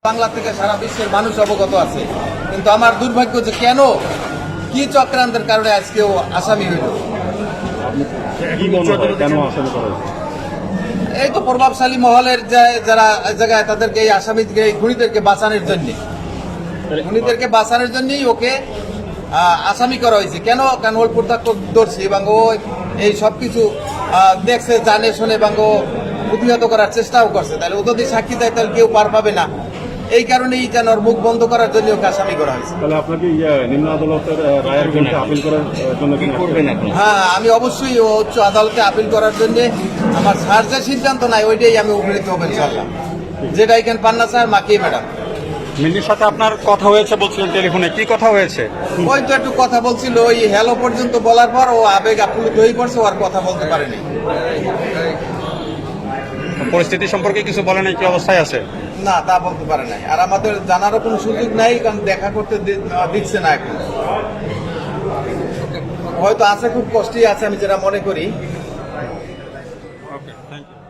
বাংলা থেকে সারা বিশ্বের মানুষ অবগত আছে, কিন্তু আমার দুর্ভাগ্য যে কেন কি চক্রান্তের কারণে আজকেও আসামি হইল। এই তো প্রভাবশালী মহলের যারা জায়গায় তাদেরকে এই আসামিকে এই খুনিদেরকে বাঁচানোর জন্যই ওকে আসামি করা হয়েছে। কেন ওই প্রত্যক্ষদর্শী এবং ও এই সবকিছু দেখছে, জানে শুনে এবং ও প্রতিহত করার চেষ্টাও করছে। তাহলে ও যদি সাক্ষী দেয় তাহলে কেউ পার পাবে না। এই কারণেই যেন ওর মুখ বন্ধ করার জন্য ওকে আসামি করা হয়েছে। তাহলে আপনাকে নিম্ন আদালতের রায়ের জন্য আপিল করার জন্য কি করবেন এখন? হ্যাঁ, আমি অবশ্যই উচ্চ আদালতে আপিল করার জন্য আমার স্যার যে সিদ্ধান্ত নাই ওইটাই আমি উপনীত হবো ইনশাল্লাহ। যেটা এখানে পান্না স্যার মাকি ম্যাডাম মিন্নির সাথে আপনার কথা হয়েছে বলছিলেন টেলিফোনে, কি কথা হয়েছে? ওই তো একটু কথা বলছিল, ওই হ্যালো পর্যন্ত বলার পর ও আবেগ আপ্লুত হয়ে পড়ছে, ও আর কথা বলতে পারেনি। পরিস্থিতি সম্পর্কে কিছু বলে নাই, কি অবস্থায় আছে? না, তা বলতে পারে নাই। আর আমাদের জানারও কোনো সুযোগ নাই, কারণ দেখা করতে দিচ্ছে না এখন। হয়তো আছে, খুব কষ্টই আছে আমি যেটা মনে করি। ওকে, থ্যাংক ইউ।